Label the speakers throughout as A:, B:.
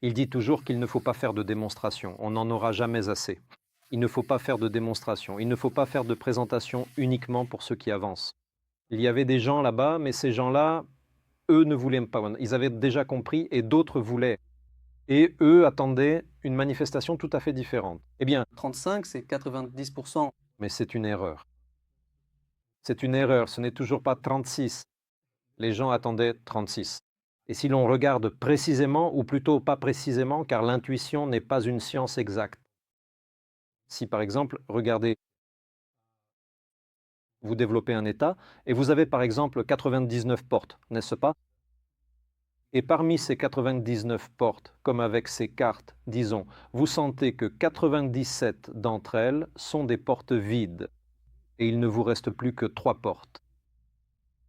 A: Il dit toujours qu'il ne faut pas faire de démonstration, on n'en aura jamais assez. Il ne faut pas faire de démonstration, il ne faut pas faire de présentation uniquement pour ceux qui avancent. Il y avait des gens là-bas, mais ces gens-là, eux ne voulaient pas. Ils avaient déjà compris et d'autres voulaient. Et eux attendaient une manifestation tout à fait différente. Eh bien,
B: 35, c'est 90%.
A: mais c'est une erreur. C'est une erreur, ce n'est toujours pas 36. Les gens attendaient 36. Et si l'on regarde précisément, ou plutôt pas précisément, car l'intuition n'est pas une science exacte. Si par exemple, regardez, vous développez un état, et vous avez par exemple 99 portes, n'est-ce pas? Et parmi ces 99 portes, comme avec ces cartes, disons, vous sentez que 97 d'entre elles sont des portes vides, et il ne vous reste plus que 3 portes.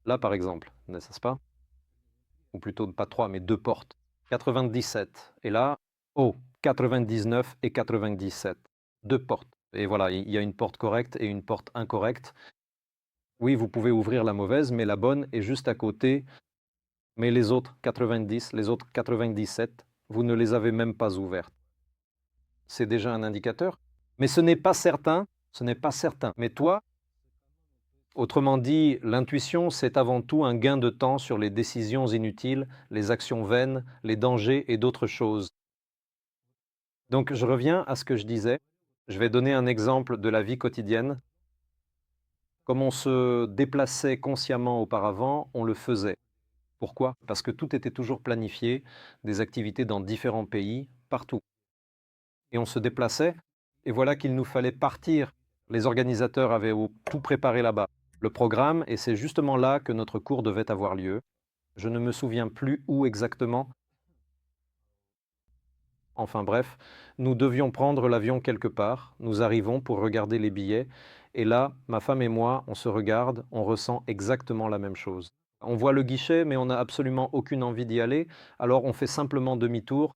A: Là par exemple, n'est-ce pas? Ou plutôt pas 3, mais 2 portes. 97. Et là, oh, 99 et 97. 2 portes. Et voilà, il y a une porte correcte et une porte incorrecte. Oui, vous pouvez ouvrir la mauvaise, mais la bonne est juste à côté. Mais les autres 90, les autres 97, vous ne les avez même pas ouvertes. C'est déjà un indicateur. Mais ce n'est pas certain, ce n'est pas certain. Mais toi, autrement dit, l'intuition, c'est avant tout un gain de temps sur les décisions inutiles, les actions vaines, les dangers et d'autres choses. Donc je reviens à ce que je disais. Je vais donner un exemple de la vie quotidienne. Comme on se déplaçait consciemment auparavant, on le faisait. Pourquoi? Parce que tout était toujours planifié, des activités dans différents pays, partout. Et on se déplaçait, et voilà qu'il nous fallait partir. Les organisateurs avaient tout préparé là-bas, le programme, et c'est justement là que notre cours devait avoir lieu. Je ne me souviens plus où exactement. Enfin bref, nous devions prendre l'avion quelque part, nous arrivons pour regarder les billets, et là, ma femme et moi, on se regarde, on ressent exactement la même chose. On voit le guichet, mais on n'a absolument aucune envie d'y aller, alors on fait simplement demi-tour.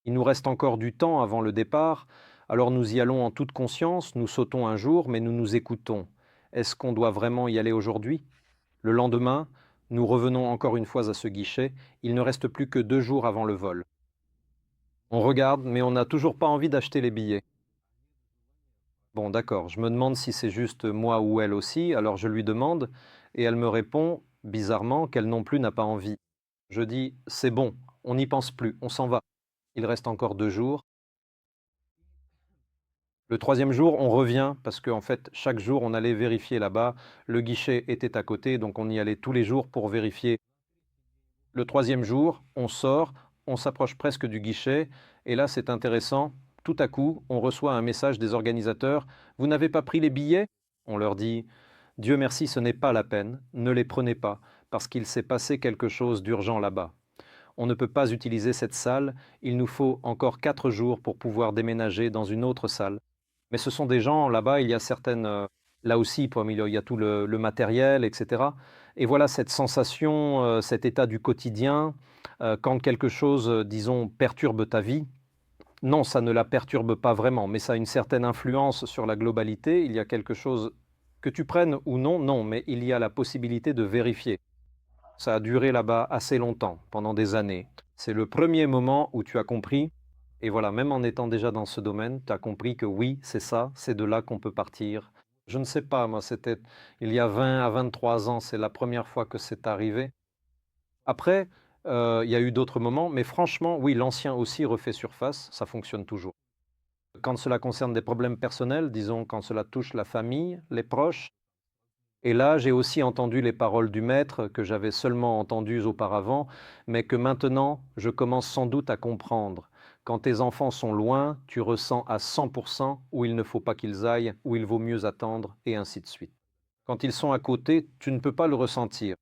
A: Il nous reste encore du temps avant le départ, alors nous y allons en toute conscience, nous sautons un jour, mais nous nous écoutons. Est-ce qu'on doit vraiment y aller aujourd'hui? Le lendemain, nous revenons encore une fois à ce guichet, il ne reste plus que 2 jours avant le vol. On regarde, mais on n'a toujours pas envie d'acheter les billets. Bon, d'accord, je me demande si c'est juste moi ou elle aussi, alors je lui demande, et elle me répond, bizarrement, qu'elle non plus n'a pas envie. Je dis, c'est bon, on n'y pense plus, on s'en va. Il reste encore 2 jours. Le troisième jour, on revient, parce qu'en fait, chaque jour, on allait vérifier là-bas. Le guichet était à côté, donc on y allait tous les jours pour vérifier. Le troisième jour, on sort, on s'approche presque du guichet, et là c'est intéressant, tout à coup, on reçoit un message des organisateurs, « Vous n'avez pas pris les billets ?» On leur dit, « Dieu merci, ce n'est pas la peine, ne les prenez pas, parce qu'il s'est passé quelque chose d'urgent là-bas. On ne peut pas utiliser cette salle, il nous faut encore 4 jours pour pouvoir déménager dans une autre salle. » Mais ce sont des gens, là-bas, il y a certaines... là aussi, il y a tout le matériel, etc. Et voilà cette sensation, cet état du quotidien, quand quelque chose, disons, perturbe ta vie. Non, ça ne la perturbe pas vraiment, mais ça a une certaine influence sur la globalité. Il y a quelque chose que tu prennes ou non, non, mais il y a la possibilité de vérifier. Ça a duré là-bas assez longtemps, pendant des années. C'est le premier moment où tu as compris, et voilà, même en étant déjà dans ce domaine, tu as compris que oui, c'est ça, c'est de là qu'on peut partir. Je ne sais pas, moi, c'était il y a 20 à 23 ans, c'est la première fois que c'est arrivé. Après, il y a eu d'autres moments, mais franchement, oui, l'ancien aussi refait surface, ça fonctionne toujours. Quand cela concerne des problèmes personnels, disons quand cela touche la famille, les proches, et là, j'ai aussi entendu les paroles du maître que j'avais seulement entendues auparavant, mais que maintenant, je commence sans doute à comprendre. Quand tes enfants sont loin, tu ressens à 100% où il ne faut pas qu'ils aillent, où il vaut mieux attendre, et ainsi de suite. Quand ils sont à côté, tu ne peux pas le ressentir,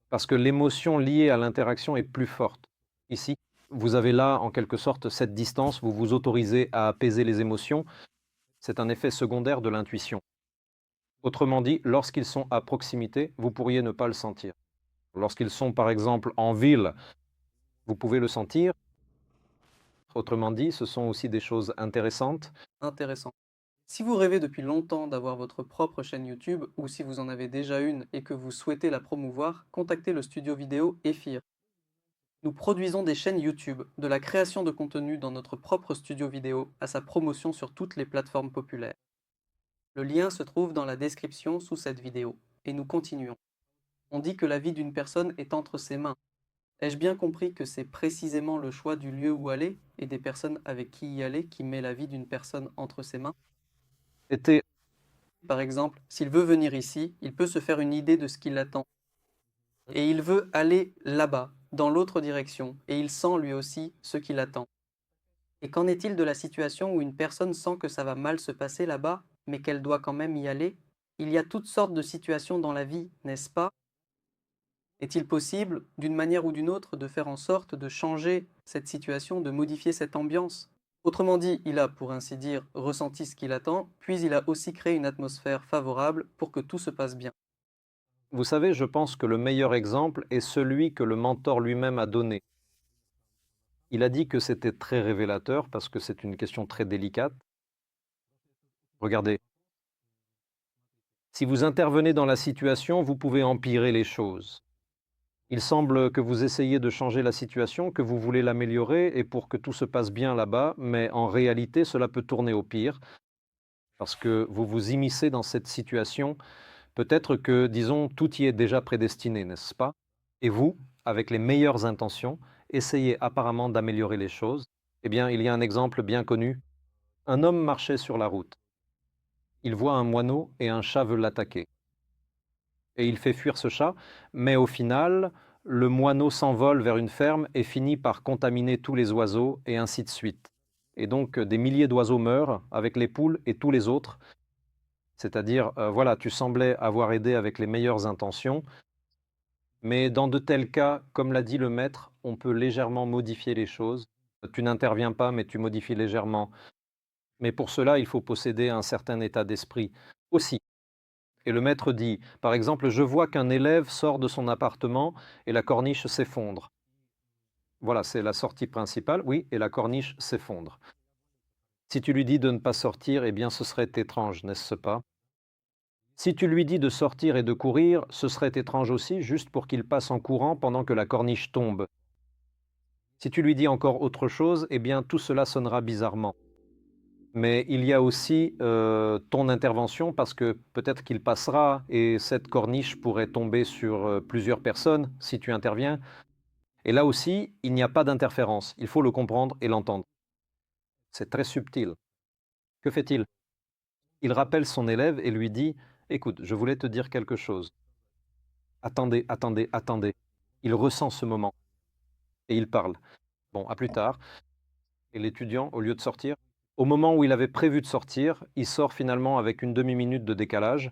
A: parce que l'émotion liée à l'interaction est plus forte. Ici, vous avez là, en quelque sorte, cette distance, vous vous autorisez à apaiser les émotions. C'est un effet secondaire de l'intuition. Autrement dit, lorsqu'ils sont à proximité, vous pourriez ne pas le sentir. Lorsqu'ils sont par exemple en ville, vous pouvez le sentir. Autrement dit, ce sont aussi des choses intéressantes.
B: Intéressant. Si vous rêvez depuis longtemps d'avoir votre propre chaîne YouTube, ou si vous en avez déjà une et que vous souhaitez la promouvoir, contactez le studio vidéo Ephir. Nous produisons des chaînes YouTube, de la création de contenu dans notre propre studio vidéo à sa promotion sur toutes les plateformes populaires. Le lien se trouve dans la description sous cette vidéo. Et nous continuons. On dit que la vie d'une personne est entre ses mains. Ai-je bien compris que c'est précisément le choix du lieu où aller et des personnes avec qui y aller qui met la vie d'une personne entre ses mains?
A: C'était
B: Par exemple, s'il veut venir ici, il peut se faire une idée de ce qui l'attend. Et il veut aller là-bas, dans l'autre direction, et il sent lui aussi ce qui l'attend. Et qu'en est-il de la situation où une personne sent que ça va mal se passer là-bas, mais qu'elle doit quand même y aller? Il y a toutes sortes de situations dans la vie, n'est-ce pas? Est-il possible, d'une manière ou d'une autre, de faire en sorte de changer cette situation, de modifier cette ambiance? Autrement dit, il a, pour ainsi dire, ressenti ce qu'il attend, puis il a aussi créé une atmosphère favorable pour que tout se passe bien.
A: Vous savez, je pense que le meilleur exemple est celui que le mentor lui-même a donné. Il a dit que c'était très révélateur parce que c'est une question très délicate. Regardez, si vous intervenez dans la situation, vous pouvez empirer les choses. Il semble que vous essayez de changer la situation, que vous voulez l'améliorer et pour que tout se passe bien là-bas, mais en réalité, cela peut tourner au pire parce que vous vous immiscez dans cette situation. Peut-être que, disons, tout y est déjà prédestiné, n'est-ce pas? Et vous, avec les meilleures intentions, essayez apparemment d'améliorer les choses. Eh bien, il y a un exemple bien connu. Un homme marchait sur la route. Il voit un moineau et un chat veut l'attaquer. Et il fait fuir ce chat, mais au final, le moineau s'envole vers une ferme et finit par contaminer tous les oiseaux, et ainsi de suite. Et donc, des milliers d'oiseaux meurent avec les poules et tous les autres. C'est-à-dire, voilà, tu semblais avoir aidé avec les meilleures intentions, mais dans de tels cas, comme l'a dit le maître, on peut légèrement modifier les choses. Tu n'interviens pas, mais tu modifies légèrement. Mais pour cela, il faut posséder un certain état d'esprit aussi. Et le maître dit, par exemple, je vois qu'un élève sort de son appartement et la corniche s'effondre. Voilà, c'est la sortie principale, oui, et la corniche s'effondre. Si tu lui dis de ne pas sortir, eh bien ce serait étrange, n'est-ce pas? Si tu lui dis de sortir et de courir, ce serait étrange aussi, juste pour qu'il passe en courant pendant que la corniche tombe. Si tu lui dis encore autre chose, eh bien tout cela sonnera bizarrement. Mais il y a aussi ton intervention parce que peut-être qu'il passera et cette corniche pourrait tomber sur plusieurs personnes si tu interviens. Et là aussi, il n'y a pas d'interférence. Il faut le comprendre et l'entendre. C'est très subtil. Que fait-il? Il rappelle son élève et lui dit, écoute, je voulais te dire quelque chose. Attendez, attendez, attendez. Il ressent ce moment et il parle. Bon, à plus tard. Et l'étudiant, au lieu de sortir, au moment où il avait prévu de sortir, il sort finalement avec une demi-minute de décalage,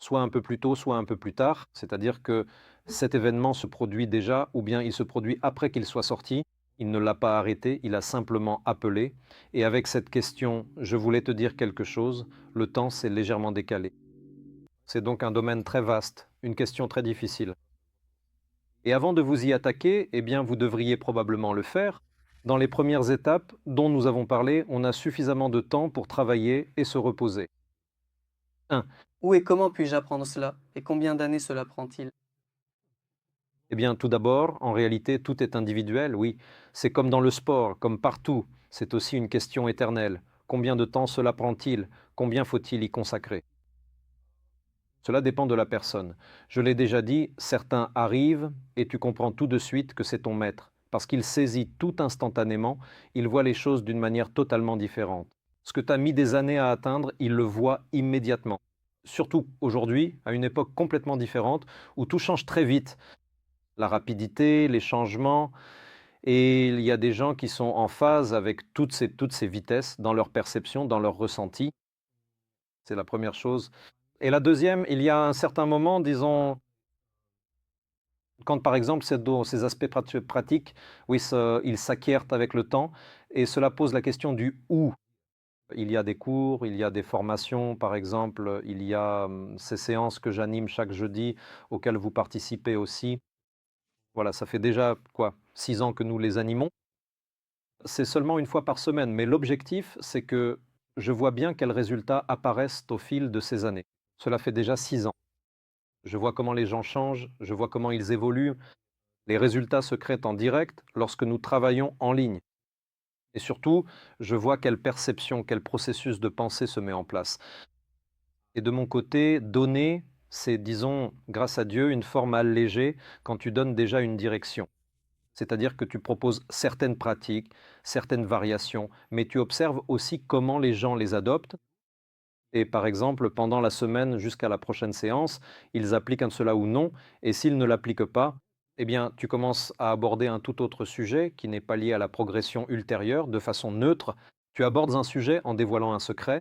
A: soit un peu plus tôt, soit un peu plus tard. C'est-à-dire que cet événement se produit déjà, ou bien il se produit après qu'il soit sorti. Il ne l'a pas arrêté, il a simplement appelé. Et avec cette question, je voulais te dire quelque chose, le temps s'est légèrement décalé. C'est donc un domaine très vaste, une question très difficile. Et avant de vous y attaquer, eh bien, vous devriez probablement le faire. Dans les premières étapes dont nous avons parlé, on a suffisamment de temps pour travailler et se reposer. 1.
B: Où et comment puis-je apprendre cela? Et combien d'années cela prend-il?
A: Eh bien, tout d'abord, en réalité, tout est individuel, oui. C'est comme dans le sport, comme partout. C'est aussi une question éternelle. Combien de temps cela prend-il? Combien faut-il y consacrer? Cela dépend de la personne. Je l'ai déjà dit, certains arrivent et tu comprends tout de suite que c'est ton maître, parce qu'il saisit tout instantanément, il voit les choses d'une manière totalement différente. Ce que tu as mis des années à atteindre, il le voit immédiatement. Surtout aujourd'hui, à une époque complètement différente, où tout change très vite. La rapidité, les changements, et il y a des gens qui sont en phase avec toutes ces vitesses dans leur perception, dans leur ressenti. C'est la première chose. Et la deuxième, il y a un certain moment, disons, quand par exemple ces aspects pratiques, oui, ils s'acquièrent avec le temps et cela pose la question du où. Il y a des cours, il y a des formations, par exemple, il y a ces séances que j'anime chaque jeudi auxquelles vous participez aussi. Voilà, ça fait déjà quoi, 6 ans que nous les animons. C'est seulement une fois par semaine, mais l'objectif, c'est que je vois bien quels résultats apparaissent au fil de ces années. Cela fait déjà 6 ans. Je vois comment les gens changent, je vois comment ils évoluent. Les résultats se créent en direct lorsque nous travaillons en ligne. Et surtout, je vois quelle perception, quel processus de pensée se met en place. Et de mon côté, donner, c'est, disons, grâce à Dieu, une forme allégée quand tu donnes déjà une direction. C'est-à-dire que tu proposes certaines pratiques, certaines variations, mais tu observes aussi comment les gens les adoptent. Et par exemple, pendant la semaine jusqu'à la prochaine séance, ils appliquent cela ou non. Et s'ils ne l'appliquent pas, eh bien, tu commences à aborder un tout autre sujet qui n'est pas lié à la progression ultérieure, de façon neutre. Tu abordes un sujet en dévoilant un secret.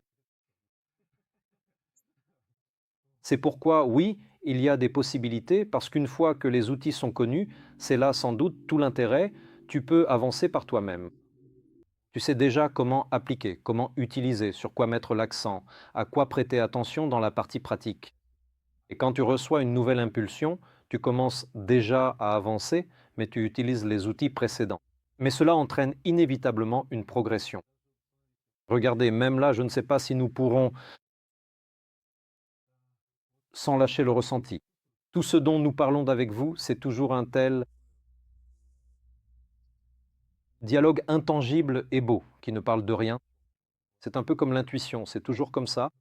A: C'est pourquoi, oui, il y a des possibilités, parce qu'une fois que les outils sont connus, c'est là sans doute tout l'intérêt, tu peux avancer par toi-même. Tu sais déjà comment appliquer, comment utiliser, sur quoi mettre l'accent, à quoi prêter attention dans la partie pratique. Et quand tu reçois une nouvelle impulsion, tu commences déjà à avancer, mais tu utilises les outils précédents. Mais cela entraîne inévitablement une progression. Regardez, même là, je ne sais pas si nous pourrons, sans lâcher le ressenti. Tout ce dont nous parlons avec vous, c'est toujours un tel dialogue intangible et beau, qui ne parle de rien. C'est un peu comme l'intuition, c'est toujours comme ça.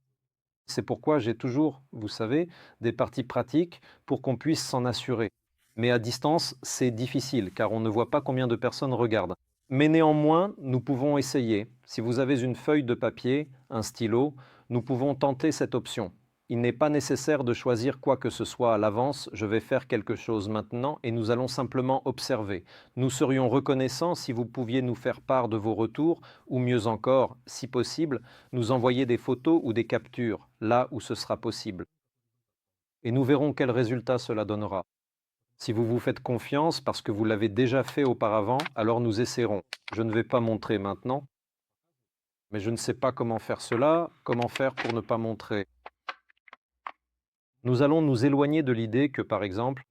A: C'est pourquoi j'ai toujours, vous savez, des parties pratiques pour qu'on puisse s'en assurer. Mais à distance, c'est difficile, car on ne voit pas combien de personnes regardent. Mais néanmoins, nous pouvons essayer. Si vous avez une feuille de papier, un stylo, nous pouvons tenter cette option. Il n'est pas nécessaire de choisir quoi que ce soit à l'avance, je vais faire quelque chose maintenant et nous allons simplement observer. Nous serions reconnaissants si vous pouviez nous faire part de vos retours, ou mieux encore, si possible, nous envoyer des photos ou des captures, là où ce sera possible. Et nous verrons quel résultat cela donnera. Si vous vous faites confiance parce que vous l'avez déjà fait auparavant, alors nous essaierons. Je ne vais pas montrer maintenant, mais je ne sais pas comment faire cela, comment faire pour ne pas montrer. Nous allons nous éloigner de l'idée que, par exemple,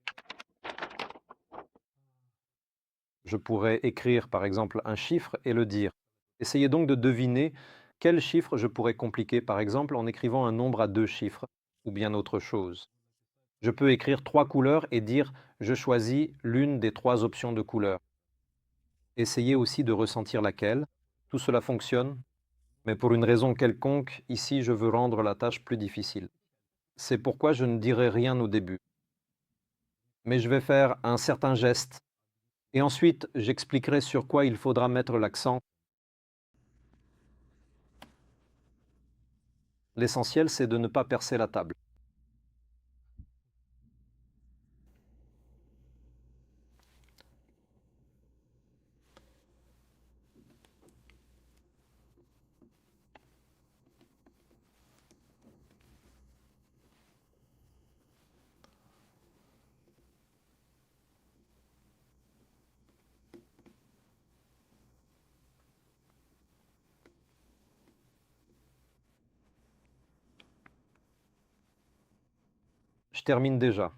A: je pourrais écrire, par exemple, un chiffre et le dire. Essayez donc de deviner quel chiffre je pourrais compliquer, par exemple, en écrivant un nombre à 2 chiffres, ou bien autre chose. Je peux écrire 3 couleurs et dire je choisis l'une des 3 options de couleurs. Essayez aussi de ressentir laquelle. Tout cela fonctionne, mais pour une raison quelconque, ici je veux rendre la tâche plus difficile. C'est pourquoi je ne dirai rien au début. Mais je vais faire un certain geste. Et ensuite, j'expliquerai sur quoi il faudra mettre l'accent. L'essentiel, c'est de ne pas percer la table. Je termine déjà.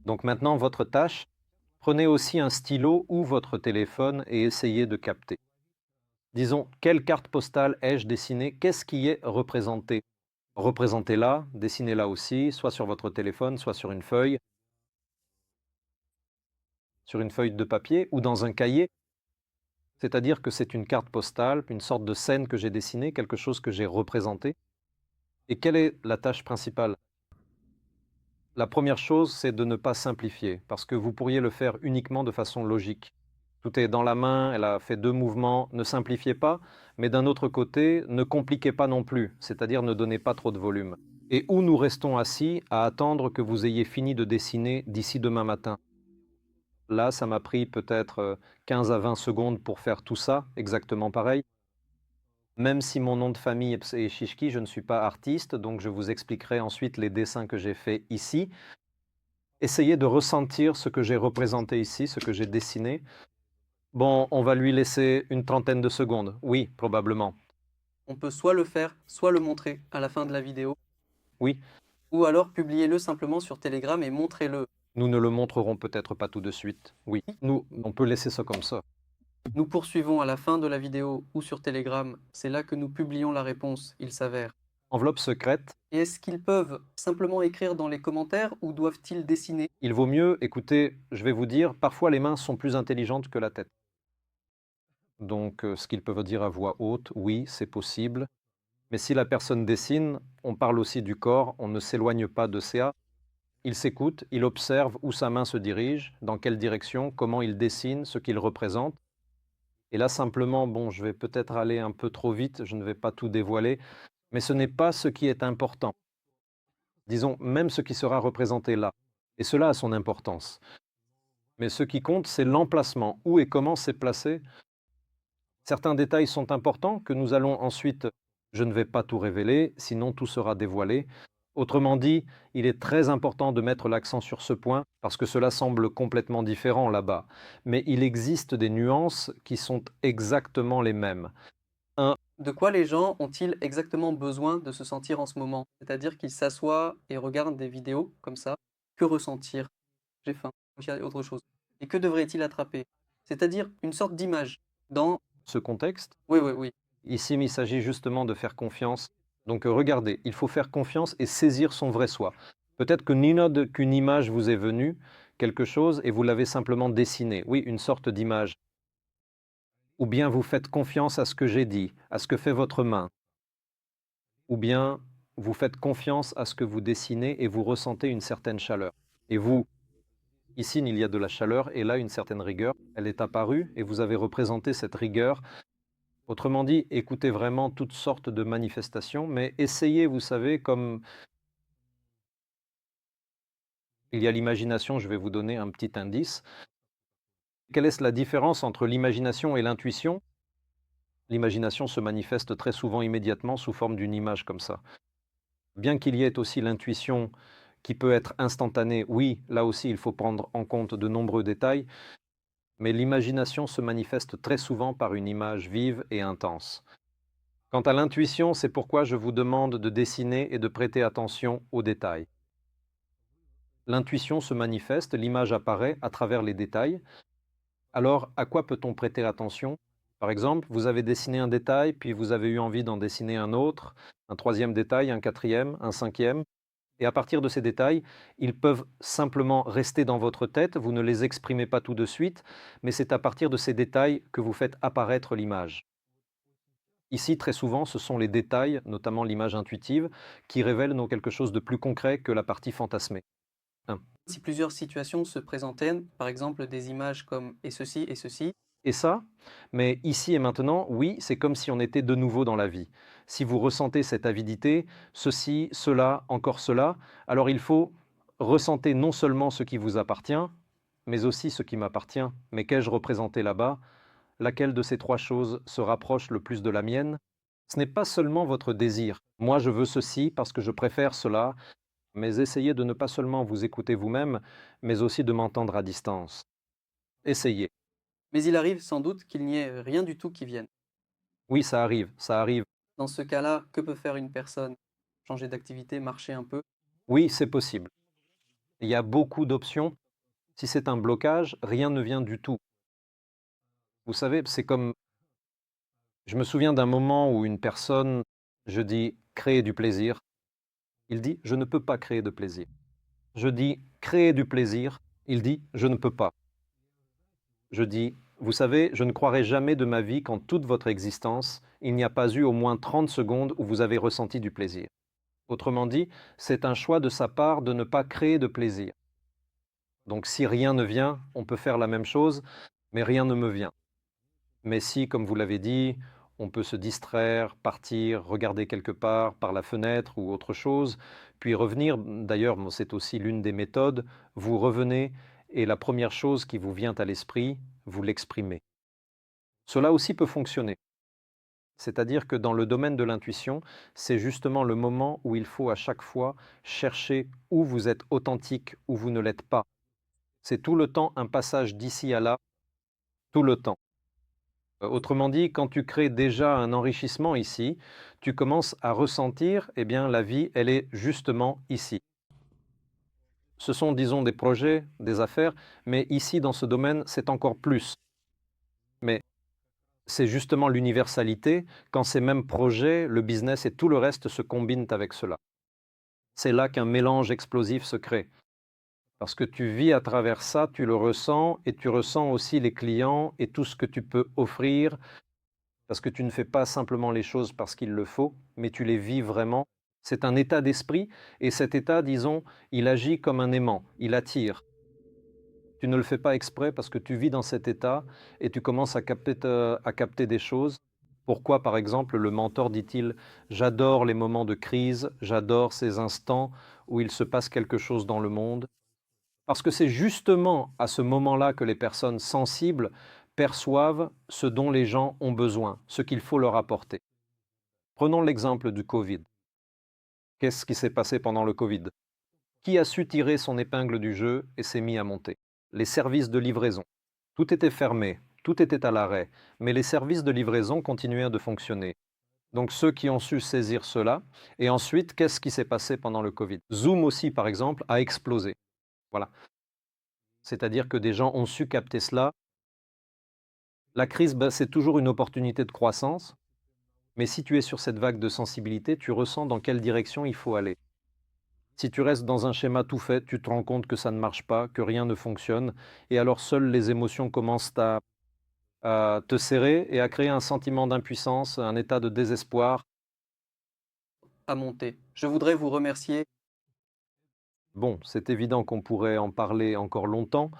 A: Donc maintenant, votre tâche, prenez aussi un stylo ou votre téléphone et essayez de capter. Disons, quelle carte postale ai-je dessinée? Qu'est-ce qui est représenté? Représentez-la, dessinez-la aussi, soit sur votre téléphone, soit sur une feuille de papier ou dans un cahier. C'est-à-dire que c'est une carte postale, une sorte de scène que j'ai dessinée, quelque chose que j'ai représenté. Et quelle est la tâche principale? La première chose, c'est de ne pas simplifier, parce que vous pourriez le faire uniquement de façon logique. Tout est dans la main, elle a fait 2 mouvements, ne simplifiez pas, mais d'un autre côté, ne compliquez pas non plus, c'est-à-dire ne donnez pas trop de volume. Et où nous restons assis à attendre que vous ayez fini de dessiner d'ici demain matin. Là, ça m'a pris peut-être 15 à 20 secondes pour faire tout ça, exactement pareil. Même si mon nom de famille est Shishki, je ne suis pas artiste, donc je vous expliquerai ensuite les dessins que j'ai faits ici. Essayez de ressentir ce que j'ai représenté ici, ce que j'ai dessiné. Bon, on va lui laisser une trentaine de secondes. Oui, probablement.
B: On peut soit le faire, soit le montrer à la fin de la vidéo,
A: Oui,
B: ou alors publiez-le simplement sur Telegram et montrez-le.
A: nous ne le montrerons peut-être pas tout de suite. Oui, on peut laisser ça comme ça.
B: Nous poursuivons à la fin de la vidéo ou sur Telegram, c'est là que nous publions la réponse, il s'avère.
A: Enveloppe secrète,
B: Et est-ce qu'ils peuvent simplement écrire dans les commentaires ou doivent-ils dessiner?
A: il vaut mieux, écoutez, je vais vous dire, parfois les mains sont plus intelligentes que la tête. Donc, ce qu'ils peuvent dire à voix haute, oui, c'est possible. Mais si la personne dessine, on parle aussi du corps, on ne s'éloigne pas de CA. Il s'écoute, il observe où sa main se dirige, dans quelle direction, comment il dessine, ce qu'il représente. Et là, simplement, bon, je vais peut-être aller un peu trop vite, je ne vais pas tout dévoiler, mais ce n'est pas ce qui est important. Disons, même ce qui sera représenté là. Et cela a son importance. Mais ce qui compte, c'est l'emplacement, où et comment c'est placé. Certains détails sont importants que nous allons ensuite, je ne vais pas tout révéler, sinon tout sera dévoilé. Autrement dit, il est très important de mettre l'accent sur ce point parce que cela semble complètement différent là-bas. Mais il existe des nuances qui sont exactement les mêmes.
B: De quoi les gens ont-ils exactement besoin de se sentir en ce moment? C'est-à-dire qu'ils s'assoient et regardent des vidéos comme ça. Que ressentir? J'ai faim, il y a autre chose. Et que devraient-ils attraper? C'est-à-dire une sorte d'image dans
A: Ce contexte,
B: oui, oui, oui.
A: ici il s'agit justement de faire confiance. Donc regardez, il faut faire confiance et saisir son vrai soi. Peut-être que qu'une image vous est venue, quelque chose, et vous l'avez simplement dessinée. Oui, une sorte d'image. Ou bien vous faites confiance à ce que j'ai dit, à ce que fait votre main. Ou bien vous faites confiance à ce que vous dessinez et vous ressentez une certaine chaleur. Et vous, ici, il y a de la chaleur et là, une certaine rigueur. Elle est apparue et vous avez représenté cette rigueur. Autrement dit, écoutez vraiment toutes sortes de manifestations, mais essayez, vous savez, comme il y a l'imagination, je vais vous donner un petit indice. Quelle est la différence entre l'imagination et l'intuition? L'imagination se manifeste très souvent immédiatement sous forme d'une image comme ça. Bien qu'il y ait aussi l'intuition qui peut être instantanée, oui, là aussi il faut prendre en compte de nombreux détails, mais l'imagination se manifeste très souvent par une image vive et intense. Quant à l'intuition, c'est pourquoi je vous demande de dessiner et de prêter attention aux détails. L'intuition se manifeste, l'image apparaît à travers les détails. Alors, à quoi peut-on prêter attention? Par exemple, vous avez dessiné un détail, puis vous avez eu envie d'en dessiner un autre, un troisième détail, un quatrième, un cinquième. Et à partir de ces détails, ils peuvent simplement rester dans votre tête, vous ne les exprimez pas tout de suite, mais c'est à partir de ces détails que vous faites apparaître l'image. Ici, très souvent, ce sont les détails, notamment l'image intuitive, qui révèlent quelque chose de plus concret que la partie fantasmée. Un.
B: Si plusieurs situations se présentaient, par exemple des images comme et ceci,
A: Et ça, mais ici et maintenant, oui, c'est comme si on était de nouveau dans la vie. Si vous ressentez cette avidité, ceci, cela, encore cela, alors il faut ressentir non seulement ce qui vous appartient, mais aussi ce qui m'appartient. Mais qu'ai-je représenté là-bas? Laquelle de ces trois choses se rapproche le plus de la mienne? Ce n'est pas seulement votre désir. Moi, je veux ceci parce que je préfère cela, mais essayez de ne pas seulement vous écouter vous-même, mais aussi de m'entendre à distance. Essayez.
B: mais il arrive sans doute qu'il n'y ait rien du tout qui vienne.
A: Oui, ça arrive, ça arrive.
B: Dans ce cas-là, que peut faire une personne? Changer d'activité, marcher un peu?
A: Oui, c'est possible. Il y a beaucoup d'options. Si c'est un blocage, rien ne vient du tout. Vous savez, c'est comme, je me souviens d'un moment où une personne, je dis créer du plaisir. Il dit je ne peux pas créer de plaisir. Je dis créer du plaisir. Il dit je ne peux pas. Je dis vous savez, je ne croirai jamais de ma vie qu'en toute votre existence, il n'y a pas eu au moins 30 secondes où vous avez ressenti du plaisir. Autrement dit, c'est un choix de sa part de ne pas créer de plaisir. Donc si rien ne vient, on peut faire la même chose, mais rien ne me vient. Mais si, comme vous l'avez dit, on peut se distraire, partir, regarder quelque part par la fenêtre ou autre chose, puis revenir, d'ailleurs c'est aussi l'une des méthodes, vous revenez et la première chose qui vous vient à l'esprit, vous l'exprimez. Cela aussi peut fonctionner. C'est-à-dire que dans le domaine de l'intuition, c'est justement le moment où il faut à chaque fois chercher où vous êtes authentique, où vous ne l'êtes pas. C'est tout le temps un passage d'ici à là, tout le temps. Autrement dit, quand tu crées déjà un enrichissement ici, tu commences à ressentir, eh bien, la vie, elle est justement ici. Ce sont, disons, des projets, des affaires, mais ici, dans ce domaine, c'est encore plus. Mais C'est justement l'universalité, quand ces mêmes projets, le business et tout le reste se combinent avec cela. C'est là qu'un mélange explosif se crée. Parce que tu vis à travers ça, tu le ressens et tu ressens aussi les clients et tout ce que tu peux offrir, parce que tu ne fais pas simplement les choses parce qu'il le faut, mais tu les vis vraiment. C'est un état d'esprit et cet état, disons, il agit comme un aimant, il attire. Tu ne le fais pas exprès parce que tu vis dans cet état et tu commences à capter des choses. Pourquoi, par exemple, le mentor dit-il: «J'adore les moments de crise, j'adore ces instants où il se passe quelque chose dans le monde». Parce que c'est justement à ce moment-là que les personnes sensibles perçoivent ce dont les gens ont besoin, ce qu'il faut leur apporter. Prenons l'exemple du Covid. Qu'est-ce qui s'est passé pendant le Covid? Qui a su tirer son épingle du jeu et s'est mis à monter? Les services de livraison. Tout était fermé, tout était à l'arrêt, mais les services de livraison continuaient de fonctionner. Donc ceux qui ont su saisir cela, et ensuite, qu'est-ce qui s'est passé pendant le Covid? Zoom aussi, par exemple, a explosé. Voilà. C'est-à-dire que des gens ont su capter cela. La crise, ben, c'est toujours une opportunité de croissance, mais si tu es sur cette vague de sensibilité, tu ressens dans quelle direction il faut aller. Si tu restes dans un schéma tout fait, tu te rends compte que ça ne marche pas, que rien ne fonctionne, et alors seules les émotions commencent à te serrer et à créer un sentiment d'impuissance, un état de désespoir.
B: à monter. Je voudrais vous remercier.
A: Bon, c'est évident qu'on pourrait en parler encore longtemps.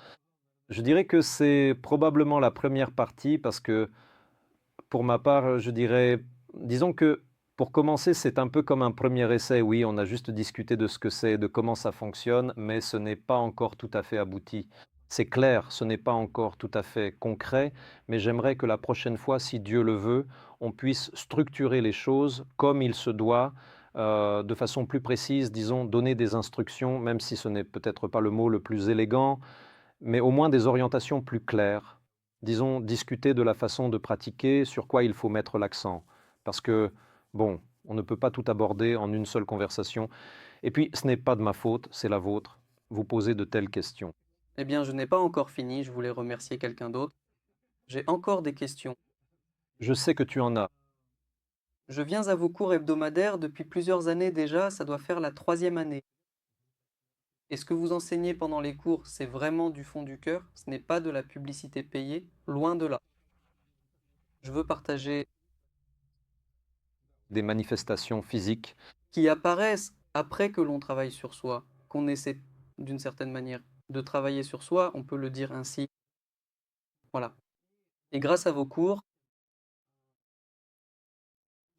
A: Je dirais que c'est probablement la première partie parce que pour ma part, je dirais, disons que pour commencer, c'est un peu comme un premier essai. Oui, on a juste discuté de ce que c'est, de comment ça fonctionne, mais ce n'est pas encore tout à fait abouti. C'est clair, ce n'est pas encore tout à fait concret, mais j'aimerais que la prochaine fois, si Dieu le veut, on puisse structurer les choses comme il se doit, de façon plus précise, disons, donner des instructions, même si ce n'est peut-être pas le mot le plus élégant, mais au moins des orientations plus claires. Disons, discuter de la façon de pratiquer, sur quoi il faut mettre l'accent. Parce que, bon, on ne peut pas tout aborder en une seule conversation. Et puis, ce n'est pas de ma faute, c'est la vôtre. Vous posez de telles questions.
B: Eh bien, je n'ai pas encore fini, je voulais remercier quelqu'un d'autre. J'ai encore des questions.
A: Je sais que tu en as.
B: Je viens à vos cours hebdomadaires depuis plusieurs années déjà, ça doit faire la troisième année. Et ce que vous enseignez pendant les cours, c'est vraiment du fond du cœur, ce n'est pas de la publicité payée, loin de là. Je veux partager
A: Des manifestations physiques.
B: qui apparaissent après que l'on travaille sur soi, qu'on essaie d'une certaine manière de travailler sur soi, on peut le dire ainsi. Voilà. Et grâce à vos cours,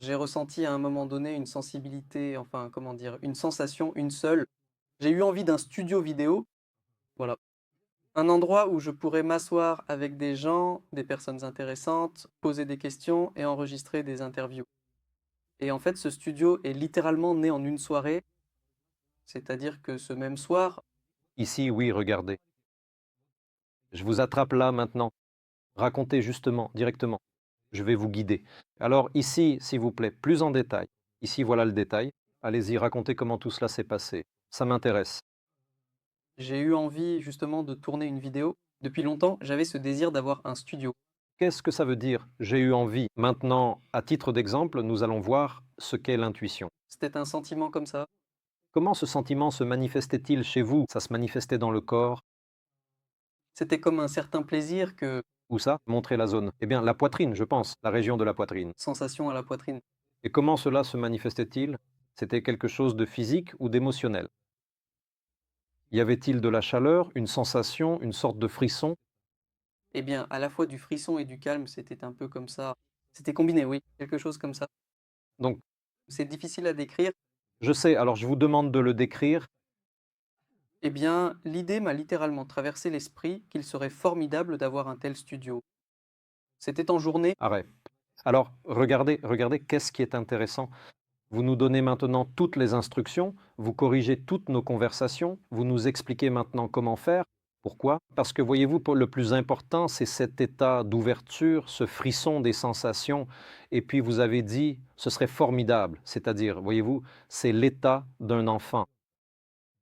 B: j'ai ressenti à un moment donné une sensibilité, enfin, comment dire, une sensation, une seule. J'ai eu envie d'un studio vidéo, voilà. Un endroit où je pourrais m'asseoir avec des gens, des personnes intéressantes, poser des questions et enregistrer des interviews. Et en fait, ce studio est littéralement né en une soirée, c'est-à-dire que ce même soir,
A: Ici, oui, regardez. Je vous attrape là maintenant. Racontez justement, directement. Je vais vous guider. Alors ici, s'il vous plaît, plus en détail. Ici, voilà le détail. Allez-y, racontez comment tout cela s'est passé. Ça m'intéresse.
B: j'ai eu envie justement de tourner une vidéo. Depuis longtemps, j'avais ce désir d'avoir un studio.
A: Qu'est-ce que ça veut dire? J'ai eu envie. Maintenant, à titre d'exemple, nous allons voir ce qu'est l'intuition.
B: C'était un sentiment comme ça.
A: Comment ce sentiment se manifestait-il chez vous? Ça se manifestait dans le corps?
B: C'était comme un certain plaisir que
A: Où ça? Montrez la zone. Eh bien, la poitrine, je pense, la région de la poitrine.
B: sensation à la poitrine.
A: Et comment cela se manifestait-il? C'était quelque chose de physique ou d'émotionnel? Y avait-il de la chaleur, une sensation, une sorte de frisson?
B: Eh bien, à la fois du frisson et du calme, c'était un peu comme ça. C'était combiné, oui, quelque chose comme ça.
A: Donc,
B: C'est difficile à décrire.
A: je sais, alors je vous demande de le décrire.
B: Eh bien, l'idée m'a littéralement traversé l'esprit qu'il serait formidable d'avoir un tel studio. C'était en journée.
A: Arrête. Alors, regardez, qu'est-ce qui est intéressant? Vous nous donnez maintenant toutes les instructions, vous corrigez toutes nos conversations, vous nous expliquez maintenant comment faire. Pourquoi? Parce que voyez-vous, le plus important, c'est cet état d'ouverture, ce frisson des sensations. Et puis vous avez dit, ce serait formidable. C'est-à-dire, voyez-vous, c'est l'état d'un enfant.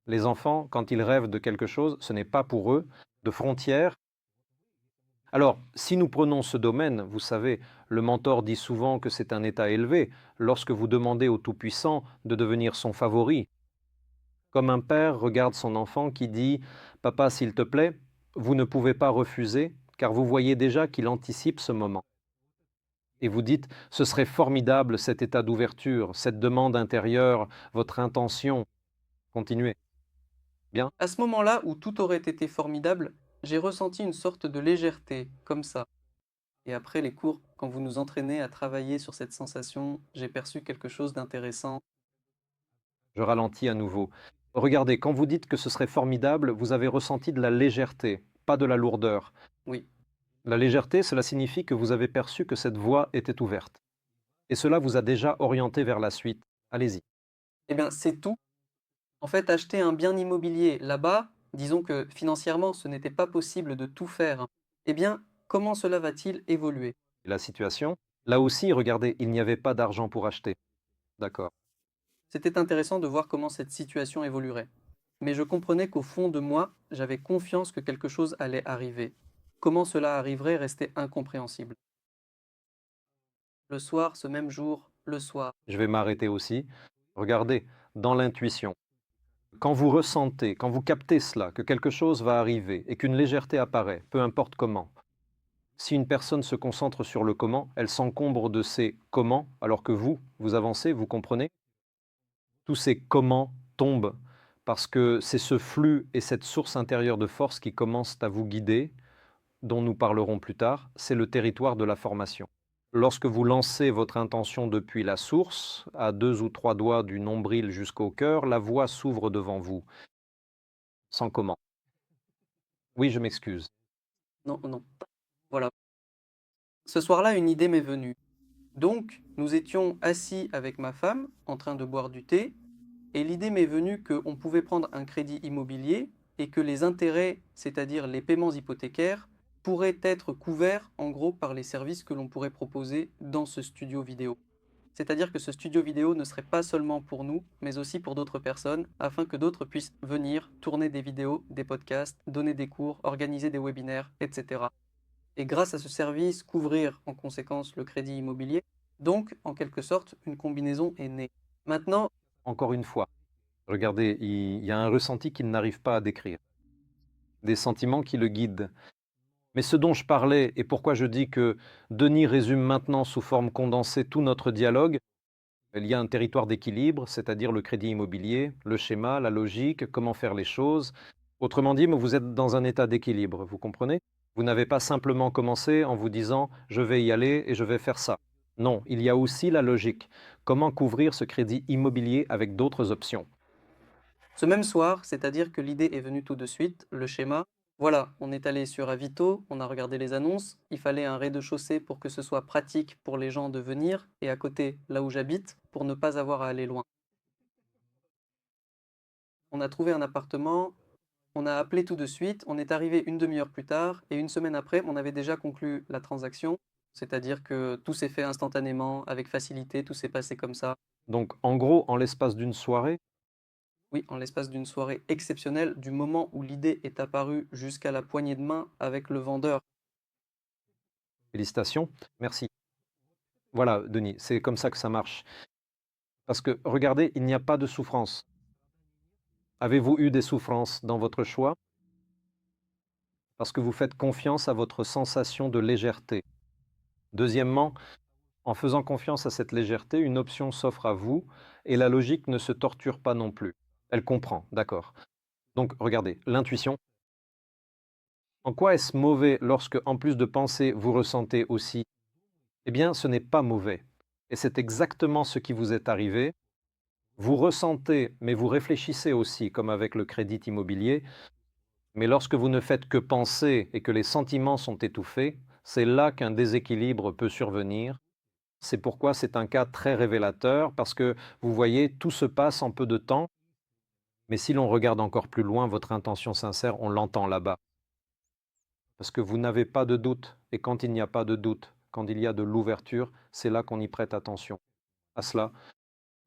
A: Les enfants, quand ils rêvent de quelque chose, ce n'est pas pour eux de frontières. Alors, si nous prenons ce domaine, vous savez, le mentor dit souvent que c'est un état élevé lorsque vous demandez au Tout-Puissant de devenir son favori. Comme un père regarde son enfant qui dit « Papa, s'il te plaît », vous ne pouvez pas refuser car vous voyez déjà qu'il anticipe ce moment. Et vous dites « Ce serait formidable cet état d'ouverture, cette demande intérieure, votre intention. » Continuez. Bien?
B: À ce moment-là où tout aurait été formidable, j'ai ressenti une sorte de légèreté, comme ça. Et après les cours, quand vous nous entraînez à travailler sur cette sensation, j'ai perçu quelque chose d'intéressant.
A: Je ralentis à nouveau. Regardez, quand vous dites que ce serait formidable, vous avez ressenti de la légèreté, pas de la lourdeur.
B: Oui.
A: La légèreté, cela signifie que vous avez perçu que cette voie était ouverte. Et cela vous a déjà orienté vers la suite. Allez-y.
B: Eh bien, c'est tout. En fait, acheter un bien immobilier là-bas, disons que financièrement, ce n'était pas possible de tout faire. Eh bien, comment cela va-t-il évoluer?
A: La situation? Là aussi, regardez, il n'y avait pas d'argent pour acheter. D'accord.
B: C'était intéressant de voir comment cette situation évoluerait. Mais je comprenais qu'au fond de moi, j'avais confiance que quelque chose allait arriver. Comment cela arriverait restait incompréhensible. Le soir, ce même jour, le soir.
A: Je vais m'arrêter aussi. Regardez, dans l'intuition. Quand vous ressentez, quand vous captez cela, que quelque chose va arriver et qu'une légèreté apparaît, peu importe comment, si une personne se concentre sur le comment, elle s'encombre de ses comment, alors que vous avancez, vous comprenez? Tous ces comment tombent parce que c'est ce flux et cette source intérieure de force qui commencent à vous guider, dont nous parlerons plus tard, c'est le territoire de la formation. Lorsque vous lancez votre intention depuis la source, à 2 ou 3 doigts du nombril jusqu'au cœur, la voie s'ouvre devant vous, sans comment. Oui, je m'excuse.
B: Non, non. Voilà. Ce soir-là, une idée m'est venue. Donc, nous étions assis avec ma femme, en train de boire du thé, et l'idée m'est venue qu'on pouvait prendre un crédit immobilier et que les intérêts, c'est-à-dire les paiements hypothécaires, pourraient être couverts en gros par les services que l'on pourrait proposer dans ce studio vidéo. C'est-à-dire que ce studio vidéo ne serait pas seulement pour nous, mais aussi pour d'autres personnes, afin que d'autres puissent venir tourner des vidéos, des podcasts, donner des cours, organiser des webinaires, etc. Et grâce à ce service, couvrir en conséquence le crédit immobilier. Donc, en quelque sorte, une combinaison est née. Maintenant,
A: Encore une fois, regardez, il y a un ressenti qu'il n'arrive pas à décrire, des sentiments qui le guident. Mais ce dont je parlais et pourquoi je dis que Denis résume maintenant sous forme condensée tout notre dialogue, il y a un territoire d'équilibre, c'est-à-dire le crédit immobilier, le schéma, la logique, comment faire les choses. Autrement dit, vous êtes dans un état d'équilibre, vous comprenez? Vous n'avez pas simplement commencé en vous disant je vais y aller et je vais faire ça. Non, il y a aussi la logique. Comment couvrir ce crédit immobilier avec d'autres options?
B: ce même soir, c'est-à-dire que l'idée est venue tout de suite, le schéma, voilà, on est allé sur Avito, on a regardé les annonces, il fallait un rez-de-chaussée pour que ce soit pratique pour les gens de venir, et à côté, là où j'habite, pour ne pas avoir à aller loin. On a trouvé un appartement, on a appelé tout de suite, on est arrivé une demi-heure plus tard, et une semaine après, on avait déjà conclu la transaction, c'est-à-dire que tout s'est fait instantanément, avec facilité, tout s'est passé comme ça.
A: Donc en gros, en l'espace d'une soirée,
B: Oui, en l'espace d'une soirée exceptionnelle, du moment où l'idée est apparue jusqu'à la poignée de main avec le vendeur.
A: félicitations, merci. Voilà, Denis, c'est comme ça que ça marche. Parce que regardez, il n'y a pas de souffrance. Avez-vous eu des souffrances dans votre choix? Parce que vous faites confiance à votre sensation de légèreté. Deuxièmement, en faisant confiance à cette légèreté, une option s'offre à vous et la logique ne se torture pas non plus. Elle comprend, d'accord. Donc regardez, l'intuition. En quoi est-ce mauvais lorsque, en plus de penser, vous ressentez aussi? Eh bien, ce n'est pas mauvais. Et c'est exactement ce qui vous est arrivé. Vous ressentez, mais vous réfléchissez aussi, comme avec le crédit immobilier. Mais lorsque vous ne faites que penser et que les sentiments sont étouffés, c'est là qu'un déséquilibre peut survenir. C'est pourquoi c'est un cas très révélateur, parce que vous voyez, tout se passe en peu de temps, mais si l'on regarde encore plus loin, votre intention sincère, on l'entend là-bas. Parce que vous n'avez pas de doute, et quand il n'y a pas de doute, quand il y a de l'ouverture, c'est là qu'on y prête attention. À cela,